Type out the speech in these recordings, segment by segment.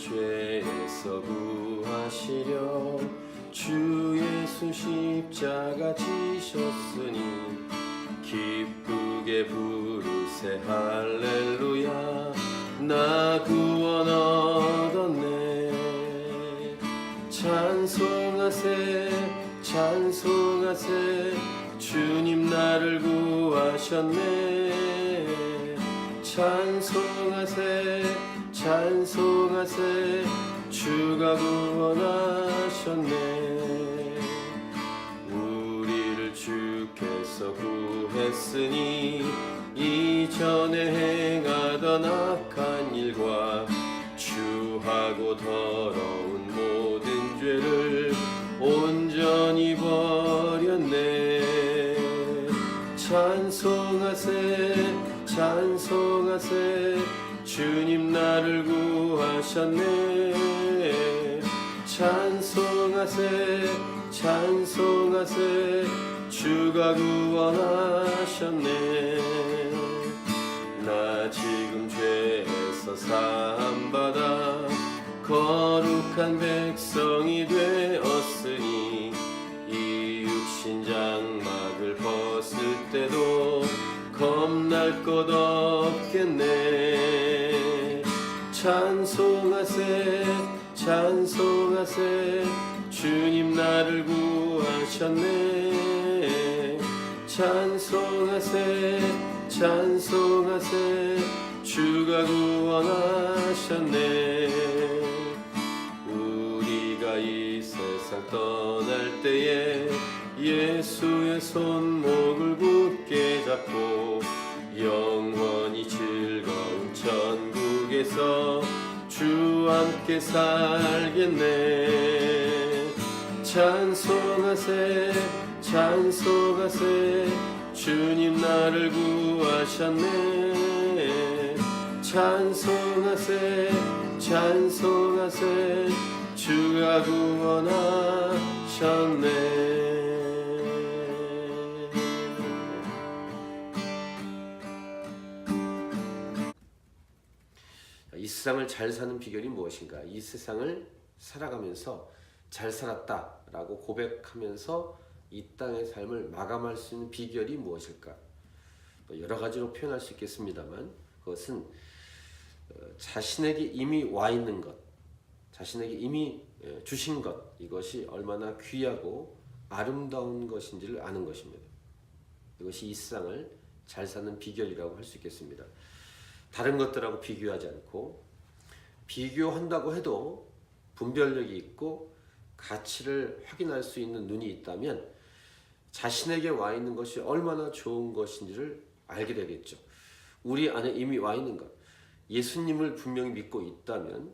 죄에서 구하시려 주 예수 십자가 지셨으니 기쁘게 부르세 할렐루야 나 구원 얻었네. 찬송하세 찬송하세 주님 나를 구하셨네. 찬송하세 찬송하세 주가 구원하셨네. 우리를 주께서 구했으니 이전에 행하던 악한 일과 추하고 더러운 모든 죄를 온전히 버렸네. 찬송하세 찬송하세 주님 나를 구하셨네. 찬송하세 찬송하세 주가 구원하셨네. 나 지금 죄에서 사함받아 거룩한 백성이 되었으니 이 육신 장막을 벗을 때도 겁날 것 없겠네. 찬송하세 찬송하세 주님 나를 구하셨네. 찬송하세 찬송하세 주가 구원하셨네. 우리가 이 세상 떠날 때에 예수의 손목을 굳게 잡고 영원히 즐거운 천국에서 주와 함께 살겠네. 찬송하세 찬송하세 주님 나를 구하셨네. 찬송하세 찬송하세 주가 구원하셨네. 이 세상을 잘 사는 비결이 무엇인가? 이 세상을 살아가면서 잘 살았다라고 고백하면서 이 땅의 삶을 마감할 수 있는 비결이 무엇일까? 여러 가지로 표현할 수 있겠습니다만 그것은 자신에게 이미 와 있는 것, 자신에게 이미 주신 것, 이것이 얼마나 귀하고 아름다운 것인지를 아는 것입니다. 이것이 이 세상을 잘 사는 비결이라고 할 수 있겠습니다. 다른 것들하고 비교하지 않고, 비교한다고 해도 분별력이 있고 가치를 확인할 수 있는 눈이 있다면 자신에게 와 있는 것이 얼마나 좋은 것인지를 알게 되겠죠. 우리 안에 이미 와 있는 것, 예수님을 분명히 믿고 있다면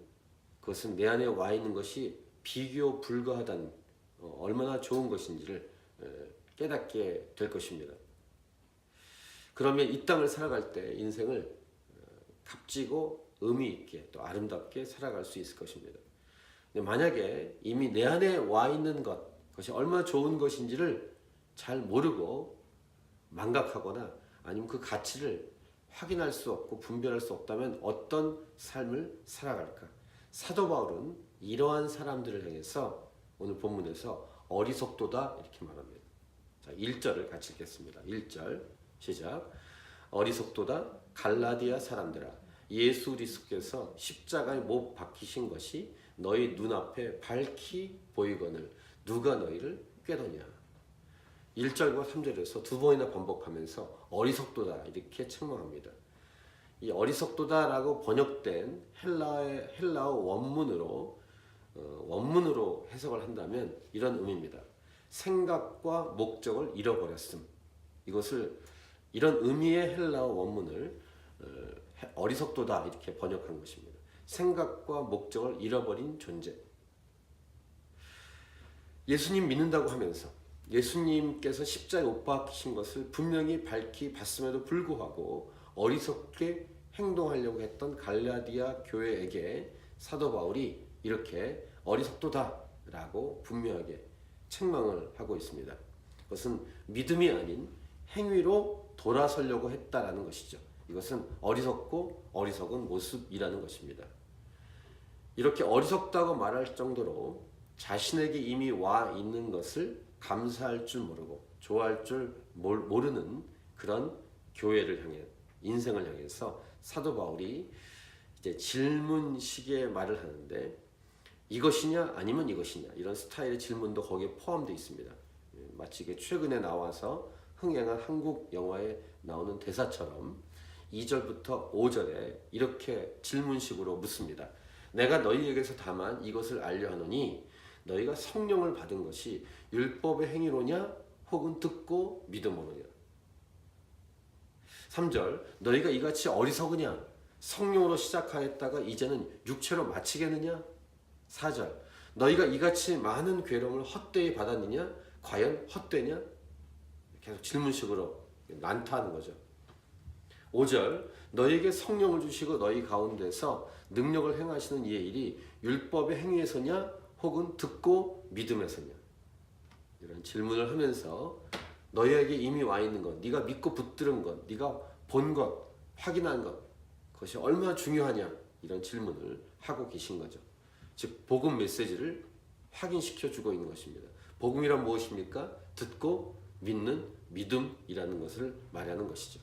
그것은 내 안에 와 있는 것이 비교 불가하다는 얼마나 좋은 것인지를 깨닫게 될 것입니다. 그러면 이 땅을 살아갈 때 인생을 값지고 의미 있게 또 아름답게 살아갈 수 있을 것입니다. 근데 만약에 이미 내 안에 와 있는 것, 그것이 얼마나 좋은 것인지를 잘 모르고 망각하거나 아니면 그 가치를 확인할 수 없고 분별할 수 없다면 어떤 삶을 살아갈까? 사도 바울은 이러한 사람들을 향해서 오늘 본문에서 어리석도다 이렇게 말합니다. 자, 1절을 같이 읽겠습니다. 1절 시작. 어리석도다 갈라디아 사람들아, 예수 그리스도께서 십자가에 못 박히신 것이 너희 눈앞에 밝히 보이거늘 누가 너희를 꾀더냐. 1절과 3절에서 두 번이나 반복하면서 어리석도다 이렇게 책망합니다. 이 어리석도다라고 번역된 헬라어 원문으로 해석을 한다면 이런 의미입니다. 생각과 목적을 잃어버렸음. 이런 의미의 헬라어 원문을 어리석도다 이렇게 번역한 것입니다. 생각과 목적을 잃어버린 존재. 예수님 믿는다고 하면서 예수님께서 십자가에 못 박히신 것을 분명히 밝히 봤음에도 불구하고 어리석게 행동하려고 했던 갈라디아 교회에게 사도 바울이 이렇게 어리석도다라고 분명하게 책망을 하고 있습니다. 그것은 믿음이 아닌 행위로 돌아서려고 했다라는 것이죠. 이것은 어리석고 어리석은 모습이라는 것입니다. 이렇게 어리석다고 말할 정도로 자신에게 이미 와 있는 것을 감사할 줄 모르고 좋아할 줄 모르는 그런 교회를 향해, 인생을 향해서 사도 바울이 이제 질문식의 말을 하는데, 이것이냐 아니면 이것이냐, 이런 스타일의 질문도 거기에 포함되어 있습니다. 마치 이게 최근에 나와서 흥행한 한국 영화에 나오는 대사처럼 2절부터 5절에 이렇게 질문식으로 묻습니다. 내가 너희에게서 다만 이것을 알려 하노니 너희가 성령을 받은 것이 율법의 행위로냐 혹은 듣고 믿음으로냐. 3절, 너희가 이같이 어리석으냐, 성령으로 시작하였다가 이제는 육체로 마치겠느냐. 4절, 너희가 이같이 많은 괴로움을 헛되이 받았느냐, 과연 헛되냐. 계속 질문식으로 난타하는 거죠. 5절, 너희에게 성령을 주시고 너희 가운데서 능력을 행하시는 이의 일이 율법의 행위에서냐 혹은 듣고 믿음에서냐. 이런 질문을 하면서 너희에게 이미 와 있는 것, 네가 믿고 붙들은 것, 네가 본 것, 확인한 것, 그것이 얼마나 중요하냐, 이런 질문을 하고 계신 거죠. 즉 복음 메시지를 확인시켜 주고 있는 것입니다. 복음이란 무엇입니까? 듣고 믿는 믿음이라는 것을 말하는 것이죠.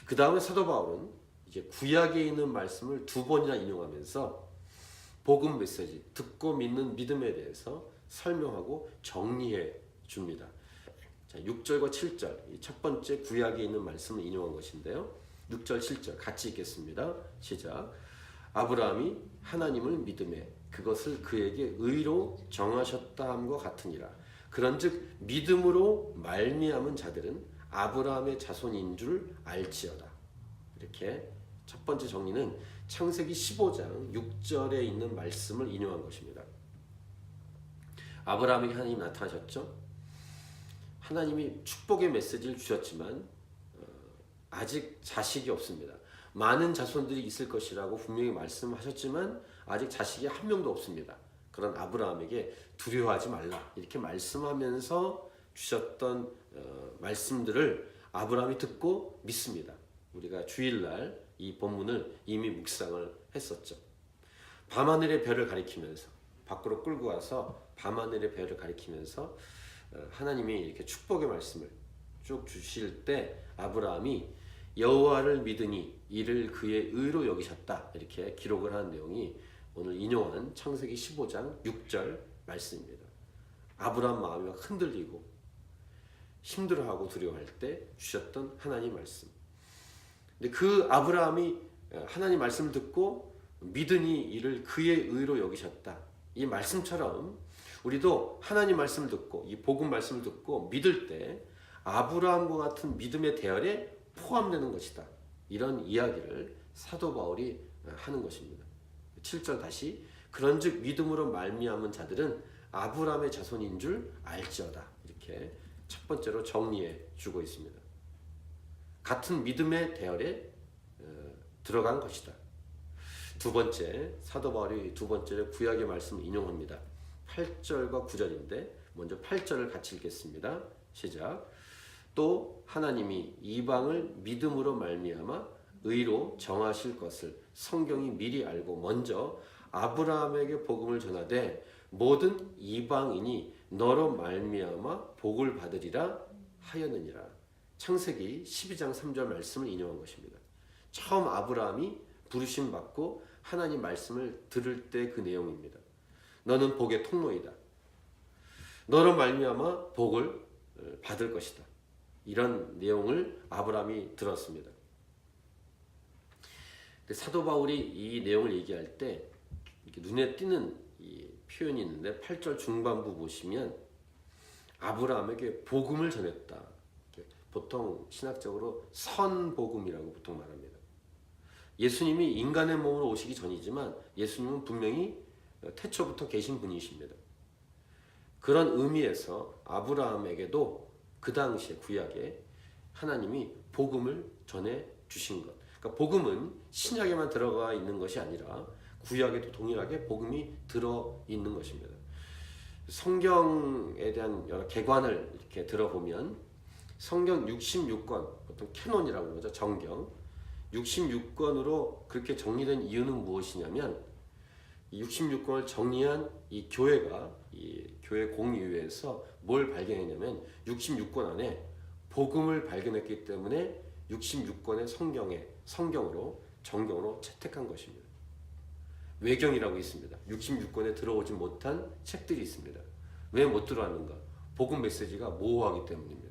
그 다음에 사도 바울은 이제 구약에 있는 말씀을 2번이나 인용하면서 복음 메시지, 듣고 믿는 믿음에 대해서 설명하고 정리해 줍니다. 자, 6절과 7절, 첫 번째 구약에 있는 말씀을 인용한 것인데요. 6절, 7절 같이 읽겠습니다. 시작. 아브라함이 하나님을 믿음에 그것을 그에게 의로 정하셨다 함과 같으니라. 그런즉 믿음으로 말미암은 자들은 아브라함의 자손인 줄 알지어다. 이렇게 첫 번째 정리는 창세기 15장 6절에 있는 말씀을 인용한 것입니다. 아브라함에게 하나님이 나타나셨죠. 하나님이 축복의 메시지를 주셨지만 아직 자식이 없습니다. 많은 자손들이 있을 것이라고 분명히 말씀하셨지만 아직 자식이 한 명도 없습니다. 그런 아브라함에게 두려워하지 말라, 이렇게 말씀하면서 주셨던 말씀들을 아브라함이 듣고 믿습니다. 우리가 주일날 이 본문을 이미 묵상을 했었죠. 밤하늘의 별을 가리키면서, 밖으로 끌고 와서 밤하늘의 별을 가리키면서 하나님이 이렇게 축복의 말씀을 쭉 주실 때 아브라함이 여호와를 믿으니 이를 그의 의로 여기셨다, 이렇게 기록을 한 내용이 오늘 인용한 창세기 15장 6절 말씀입니다. 아브라함 마음이 막 흔들리고 힘들어하고 두려워할 때 주셨던 하나님 말씀. 근데 그 아브라함이 하나님 말씀을 듣고 믿으니 이를 그의 의로 여기셨다, 이 말씀처럼 우리도 하나님 말씀을 듣고 이 복음 말씀을 듣고 믿을 때 아브라함과 같은 믿음의 대열에 포함되는 것이다, 이런 이야기를 사도 바울이 하는 것입니다. 7절 다시, 그런즉 믿음으로 말미암은 자들은 아브라함의 자손인 줄 알지어다, 이렇게 첫 번째로 정리해 주고 있습니다. 같은 믿음의 대열에 들어간 것이다. 두 번째, 사도 바울이 두 번째로 구약의 말씀을 인용합니다. 8절과 9절인데 먼저 8절을 같이 읽겠습니다. 시작. 또 하나님이 이방을 믿음으로 말미암아 의로 정하실 것을 성경이 미리 알고 먼저 아브라함에게 복음을 전하되 모든 이방인이 너로 말미암아 복을 받으리라 하였느니라. 창세기 12장 3절 말씀을 인용한 것입니다. 처음 아브라함이 부르심 받고 하나님 말씀을 들을 때 그 내용입니다. 너는 복의 통로이다. 너로 말미암아 복을 받을 것이다. 이런 내용을 아브라함이 들었습니다. 사도 바울이 이 내용을 얘기할 때 이렇게 눈에 띄는 이 표현이 있는데 8절 중반부 보시면 아브라함에게 복음을 전했다. 보통 신학적으로 선복음이라고 보통 말합니다. 예수님이 인간의 몸으로 오시기 전이지만 예수님은 분명히 태초부터 계신 분이십니다. 그런 의미에서 아브라함에게도 그 당시에 구약에 하나님이 복음을 전해 주신 것. 그러니까 복음은 신약에만 들어가 있는 것이 아니라 구약에도 동일하게 복음이 들어 있는 것입니다. 성경에 대한 여러 개관을 이렇게 들어보면 성경 66권, 보통 캐논이라고 그러죠. 정경 66권으로 그렇게 정리된 이유는 무엇이냐면 이 66권을 정리한 이 교회가 이 교회 공의회에서 뭘 발견했냐면 66권 안에 복음을 발견했기 때문에 66권의 성경으로 정경으로 채택한 것입니다. 외경이라고 있습니다. 66권에 들어오지 못한 책들이 있습니다. 왜 못 들어왔는가? 복음 메시지가 모호하기 때문입니다.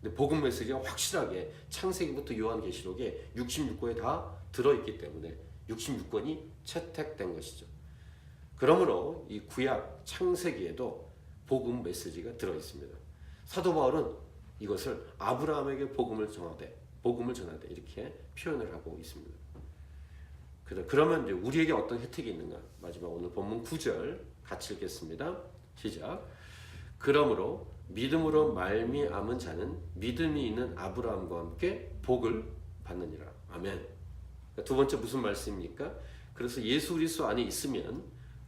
근데 복음 메시지가 확실하게 창세기부터 요한계시록에 66권에 다 들어있기 때문에 66권이 채택된 것이죠. 그러므로 이 구약 창세기에도 복음 메시지가 들어있습니다. 사도 바울은 이것을 아브라함에게 복음을 전하되 이렇게 표현을 하고 있습니다. 그러면 이제 우리에게 어떤 혜택이 있는가? 마지막 오늘 본문 9절 같이 읽겠습니다. 시작. 그러므로 믿음으로 말미암은 자는 믿음이 있는 아브라함과 함께 복을 받느니라. 아멘. 두 번째 무슨 말씀입니까? 그래서 예수 그리스도 안에 있으면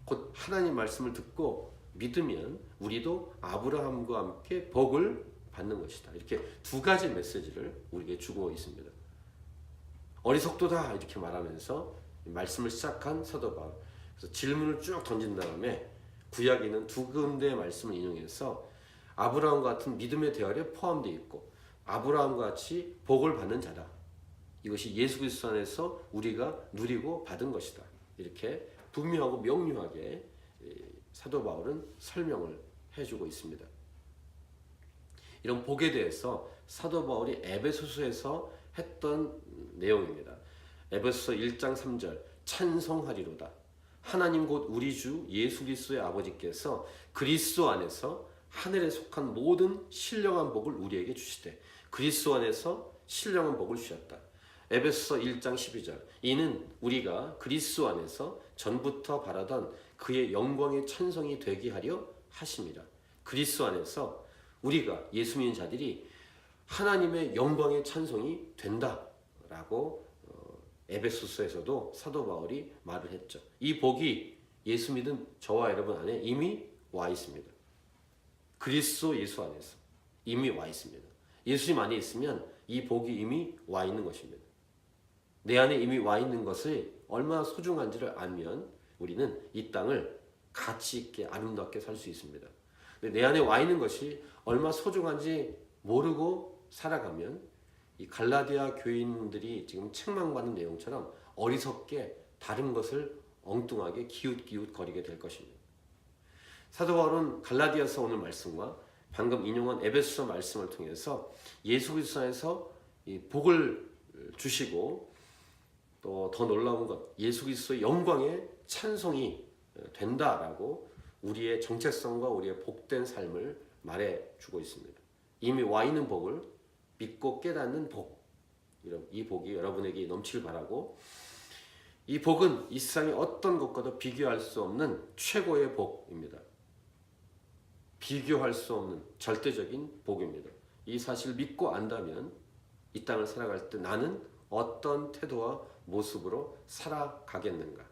곧 하나님 말씀을 듣고 믿으면 우리도 아브라함과 함께 복을 받는 것이다. 이렇게 두 가지 메시지를 우리에게 주고 있습니다. 어리석도다 이렇게 말하면서 말씀을 시작한 사도 바울. 그래서 질문을 쭉 던진 다음에 구약에 있는 두 군데의 말씀을 인용해서 아브라함과 같은 믿음의 대열에 포함되어 있고 아브라함과 같이 복을 받는 자다. 이것이 예수 그리스도 안에서 우리가 누리고 받은 것이다. 이렇게 분명하고 명료하게 사도 바울은 설명을 해주고 있습니다. 이런 복에 대해서 사도 바울이 에베소서에서 했던 내용입니다. 에베소서 1장 3절 찬송하리로다. 하나님 곧 우리 주 예수 그리스도의 아버지께서 그리스도 안에서 하늘에 속한 모든 신령한 복을 우리에게 주시되 그리스도 안에서 신령한 복을 주셨다. 에베소서 1장 12절 이는 우리가 그리스도 안에서 전부터 바라던 그의 영광의 찬송이 되게 하려 하심이라. 그리스도 안에서 우리가 예수 믿는 자들이 하나님의 영광의 찬송이 된다라고 에베소서에서도 사도 바울이 말을 했죠. 이 복이 예수 믿은 저와 여러분 안에 이미 와 있습니다. 그리스도 예수 안에서 이미 와 있습니다. 예수님 안에 있으면 이 복이 이미 와 있는 것입니다. 내 안에 이미 와 있는 것이 얼마나 소중한지를 알면 우리는 이 땅을 가치 있게 아름답게 살 수 있습니다. 근데 내 안에 와 있는 것이 얼마나 소중한지 모르고 살아가면 이 갈라디아 교인들이 지금 책망받는 내용처럼 어리석게 다른 것을 엉뚱하게 기웃기웃거리게 될 것입니다. 사도 바울은 갈라디아서 오늘 말씀과 방금 인용한 에베소서 말씀을 통해서 예수 그리스도 안에서 이 복을 주시고 또 더 놀라운 것 예수 그리스도의 영광의 찬송이 된다라고 우리의 정체성과 우리의 복된 삶을 말해주고 있습니다. 이미 와 있는 복을 믿고 깨닫는 복, 이 복이 여러분에게 넘치길 바라고 이 복은 이 세상의 어떤 것과도 비교할 수 없는 최고의 복입니다. 비교할 수 없는 절대적인 복입니다. 이 사실을 믿고 안다면 이 땅을 살아갈 때 나는 어떤 태도와 모습으로 살아가겠는가.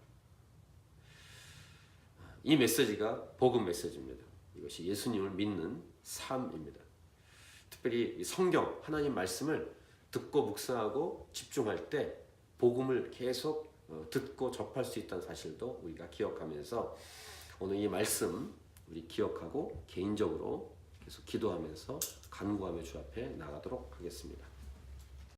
이 메시지가 복음 메시지입니다. 이것이 예수님을 믿는 삶입니다. 특별히 성경, 하나님 말씀을 듣고 묵상하고 집중할 때 복음을 계속 듣고 접할 수 있다는 사실도 우리가 기억하면서 오늘 이 말씀 우리 기억하고 개인적으로 계속 기도하면서 간구하며 주 앞에 나가도록 하겠습니다.